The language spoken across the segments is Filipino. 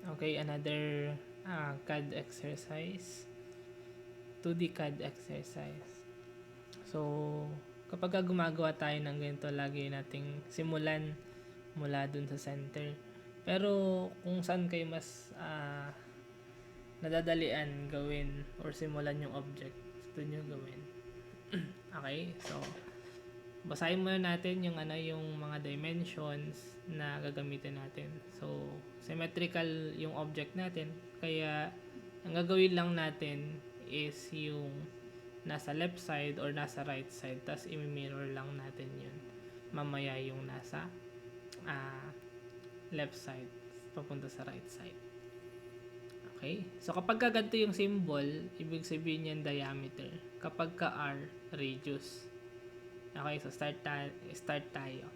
Okay, another CAD exercise. 2D CAD exercise. So, kapag gumagawa tayo ng ganito, lagi nating simulan mula dun sa center. Pero kung saan kayo mas nadadalian gawin or simulan yung object, gusto nyo gawin. Okay, so basahin muna natin yung yung mga dimensions na gagamitin natin. So, symmetrical yung object natin, kaya ang gagawin lang natin is yung nasa left side or nasa right side, tas i-mirror lang natin yun mamaya yung nasa left side papunta sa right side. Okay, so kapag ganito yung symbol, ibig sabihin yan diameter. Kapag ka R, radius. Okay, so start tayo.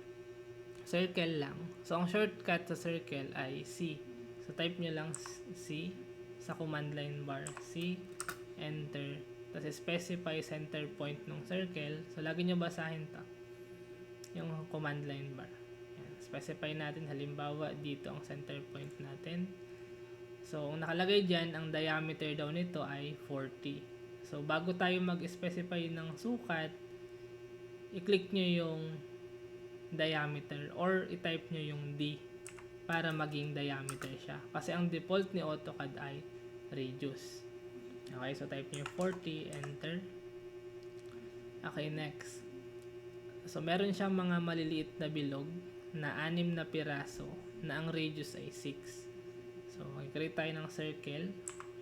Circle lang. So, ang shortcut sa circle ay C. So, type nyo lang C sa command line bar. C, enter. Tapos, specify center point ng circle. So, lagi nyo basahin to. Yung command line bar. Yan. Specify natin. Halimbawa, dito ang center point natin. So, ang nakalagay dyan, ang diameter daw nito ay 40. So, bago tayo mag-specify ng sukat, i-click nyo yung diameter or i-type nyo yung D para maging diameter siya. Kasi ang default ni AutoCAD ay radius. Okay, so type nyo 40, enter. Okay, next. So, meron siyang mga maliliit na bilog na 6 na piraso na ang radius ay 6. So, mag-create tayo ng circle.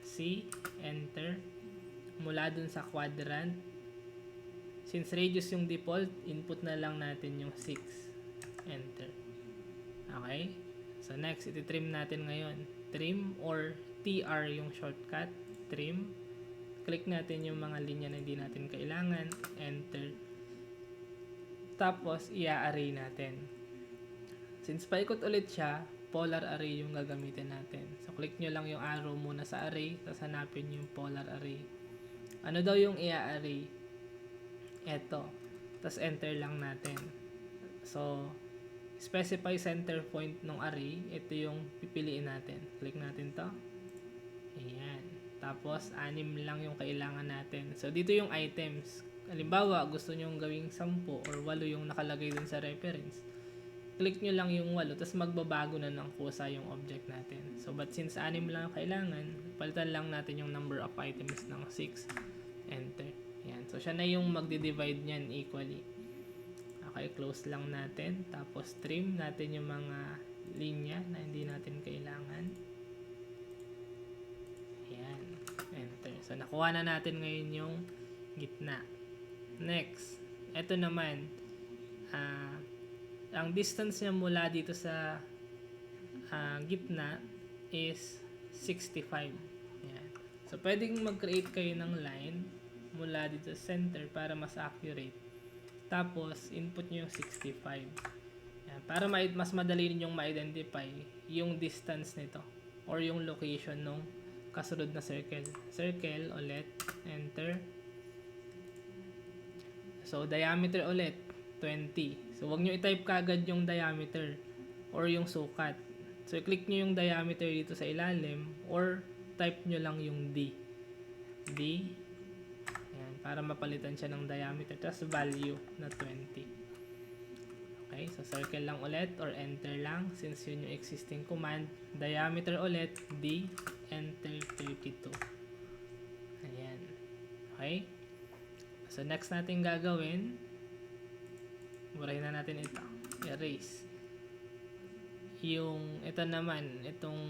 C, enter. Mula dun sa quadrant. Since radius yung default, input na lang natin yung 6. Enter. Okay? So, next, iti-trim natin ngayon. Trim or TR yung shortcut. Trim. Click natin yung mga linya na hindi natin kailangan. Enter. Tapos, i-array natin. Since paikot ulit siya, polar array yung gagamitin natin. So, click nyo lang yung arrow muna sa array, tapos hanapin yung polar array. Ano daw yung i-array? Eto. Tapos, enter lang natin. So, specify center point ng array. Ito yung pipiliin natin. Click natin to. Ayan. Tapos, 6 lang yung kailangan natin. So, dito yung items. Halimbawa, gusto nyo gawing 10 or 8 yung nakalagay dun sa reference. Click nyo lang yung 8, tapos magbabago na ng kusa yung object natin. So, but since 6 lang kailangan, palitan lang natin yung number of items ng 6. Enter. Yan. So, siya na yung magdi-divide niyan equally. Okay, close lang natin. Tapos, trim natin yung mga linya na hindi natin kailangan. Ayan. Enter. So, nakuha na natin ngayon yung gitna. Next. Ito naman. Ang distance niya mula dito sa gitna is 65. Ayan. So, pwedeng mag-create kayo ng line mula dito sa center para mas accurate. Tapos, input nyo yung 65. Ayan. Para mas madali ninyong ma-identify yung distance nito or yung location ng kasunod na circle. Circle ulit. Enter. So, diameter ulit. 20. So, wag nyo i-type kagad yung diameter or yung sukat. So, i-click nyo yung diameter dito sa ilalim or type nyo lang yung D. D. Ayan, para mapalitan siya ng diameter. Tapos, value na 20. Okay, so circle lang ulit or enter lang since yun yung existing command. Diameter ulit, D, enter 32. Ayan. Okay. So, next natin gagawin, burahin na natin ito. Erase. Yung, ito naman, itong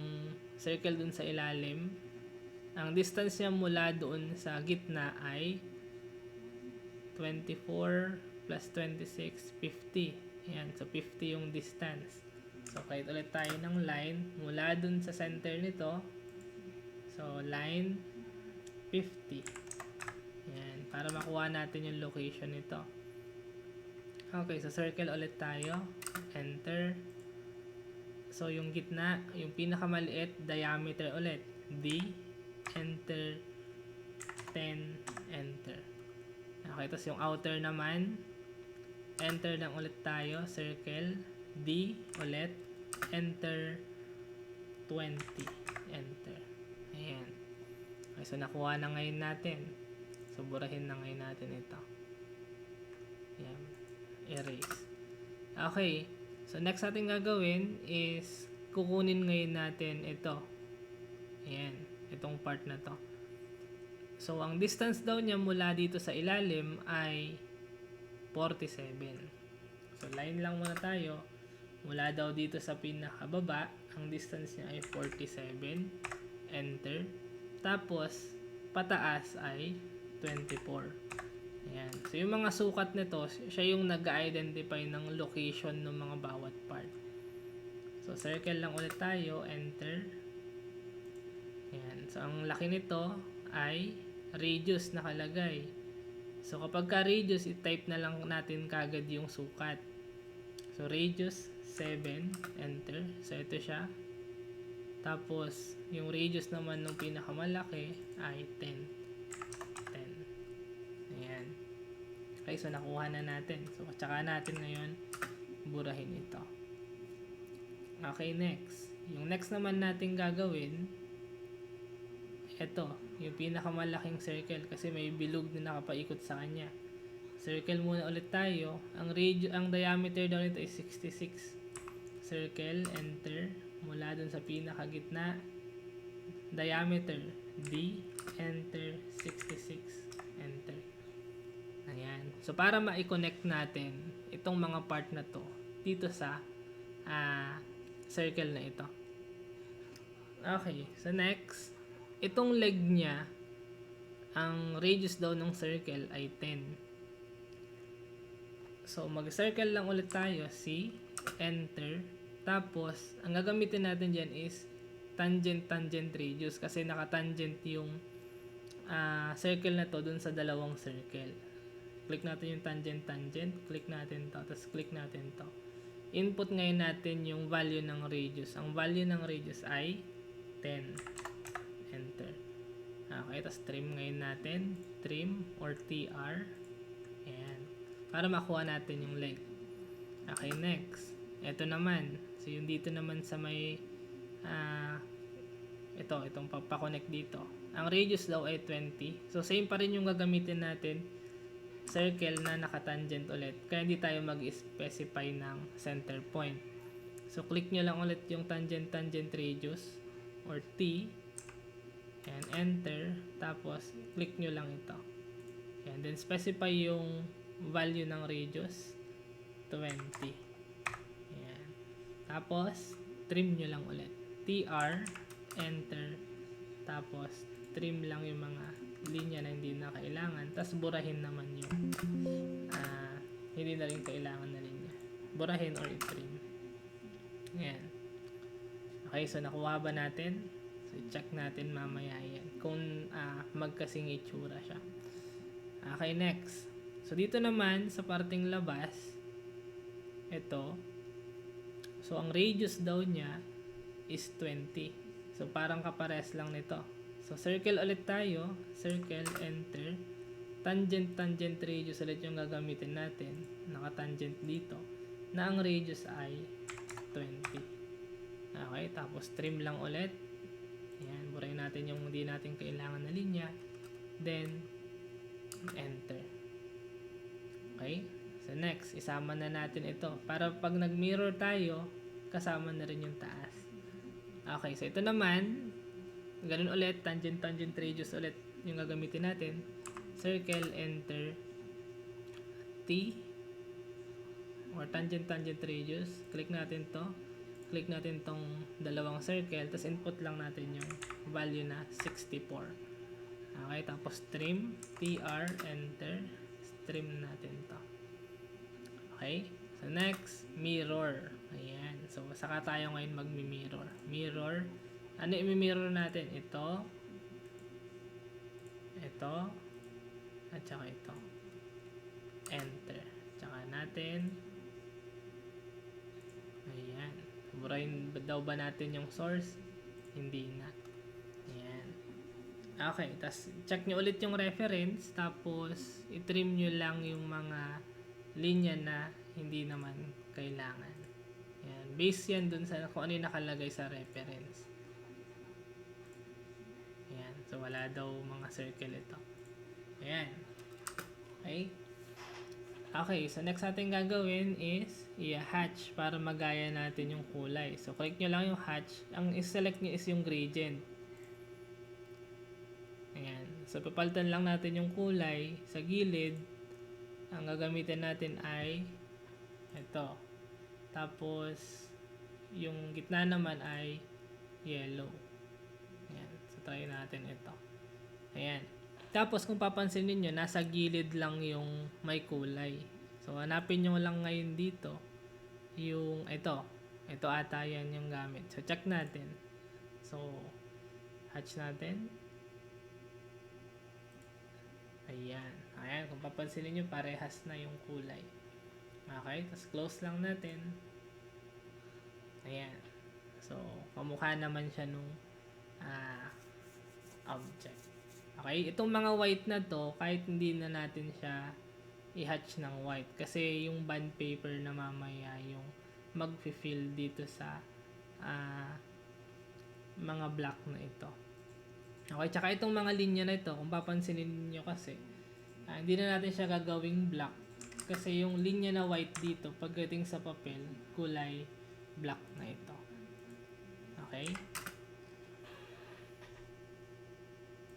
circle dun sa ilalim, ang distance niya mula doon sa gitna ay 24 plus 26, 50. Ayan, so 50 yung distance. So, kahit ulit tayo ng line mula dun sa center nito. So, line 50. Ayan, para makuha natin yung location nito. Okay, so circle ulit tayo. Enter. So, yung gitna, yung pinakamaliit, diameter ulit. D. Enter. 10. Enter. Okay, tapos yung outer naman, enter lang ulit tayo. Circle. D ulit. Enter. 20. enter. Ayan. Okay, so nakuha na ngayon natin. So burahin na ngayon natin ito. Ayan. Erase. Okay. So next natin gagawin is kukunin ngayon natin ito. Ayan. Itong part na to. So ang distance daw niya mula dito sa ilalim ay 47. So line lang muna tayo. Mula daw dito sa pinakababa, ang distance niya ay 47. Enter. Tapos pataas ay 24. Ayan. So yung mga sukat nito, siya yung nag-identify ng location ng mga bawat part. So circle lang ulit tayo, enter. Ayan. So ang laki nito ay radius nakalagay. So kapag ka radius, i-type na lang natin kagad yung sukat. So radius 7, enter. So ito siya. Tapos yung radius naman ng pinakamalaki ay 10. Ayan. Okay, so nakuha na natin. So tsaka natin ngayon burahin ito. Okay, next. Yung next naman natin gagawin, ito, yung pinakamalaking circle kasi may bilog na nakapaikot sa kanya. Circle muna ulit tayo. Ang diameter daw nito is 66. Circle, enter. Mula dun sa pinakagitna, diameter D, enter. 66, enter. Ayan. So para ma-connect natin itong mga part na to dito sa circle na ito. Okay, so next, itong leg niya, ang radius daw ng circle ay 10. So mag-circle lang ulit tayo, C, enter. Tapos ang gagamitin natin diyan is tangent radius kasi nakatangent yung circle na to dun sa dalawang circle. Click natin yung tangent, click natin to, tapos click natin to. Input ngayon natin yung value ng radius. Ang value ng radius ay 10. Enter. Okay, tapos trim ngayon natin. Trim or TR. Ayan. Para makuha natin yung leg. Okay, next. Ito naman. So, yung dito naman sa may itong papakonect dito. Ang radius daw ay 20. So, same pa rin yung gagamitin natin. Circle na nakatangent ulit. Kaya hindi tayo mag-specify ng center point. So, click nyo lang ulit yung tangent radius or T. And enter. Tapos, click nyo lang ito. And then, specify yung value ng radius. 20. Ayan. Tapos, trim nyo lang ulit. TR. Enter. Tapos, trim lang yung mga linya na hindi na kailangan. Tapos, burahin naman yung hindi na rin kailangan na linya. Burahin or i-trim. Ayan. Okay, so nakuha ba natin? So, check natin mamaya yan. Kung magkasing itsura siya. Okay, next. So, dito naman, sa parting labas, ito. So, ang radius daw niya is 20. So, parang kapares lang nito. So, circle ulit tayo. Circle, enter. Tangent radius ulit yung gagamitin natin. Nakatangent dito. Na ang radius ay 20. Okay, tapos trim lang ulit. Ayan, burahin natin yung hindi natin kailangan na linya. Then, enter. Okay, so next, isama na natin ito. Para pag nag-mirror tayo, kasama na rin yung taas. Okay, so ito naman, ganun ulit, tangent radius ulit yung gagamitin natin. Circle, enter. T, or tangent radius. Click natin to. Click natin tong dalawang circle, tapos input lang natin yung value na 64. Okay, tapos trim, TR, enter. Trim natin to. Okay, so next, mirror. Ayan, so saka tayo ngayon magmi-mirror. Mirror, ano i-mirror natin? Ito, at saka ito. Enter. Tsaka natin. Ayan. Burahin daw ba natin yung source? Hindi na. Ayan. Okay. Tapos, check nyo ulit yung reference. Tapos, i-trim nyo lang yung mga linya na hindi naman kailangan. Ayan. Base yan dun sa kung ano yung nakalagay sa reference. So, wala daw mga circle ito. Ayan. Okay. Okay, so next natin gagawin is i-hatch para magaya natin yung kulay. So, click nyo lang yung hatch. Ang i-select nyo is yung gradient. Ayan. So, papalitan lang natin yung kulay sa gilid. Ang gagamitin natin ay ito. Tapos, yung gitna naman ay yellow. Ayan. So, try natin ito. Ayan. Tapos, kung papansin niyo nasa gilid lang yung may kulay. So, hanapin nyo lang ngayon dito yung ito. Ito ata yan yung gamit. So, check natin. So, hatch natin. Ayan. Ayan. Kung papansin niyo parehas na yung kulay. Okay. Tapos, close lang natin. Ayan. So, kamukha naman siya nung object. Okay, itong mga white na to, kahit hindi na natin siya i-hatch ng white. Kasi yung bond paper na mamaya yung mag-fill dito sa mga black na ito. Okay, tsaka itong mga linya na ito, kung papansinin niyo kasi, hindi na natin siya gagawing black. Kasi yung linya na white dito, pagdating sa papel, kulay black na ito. Okay?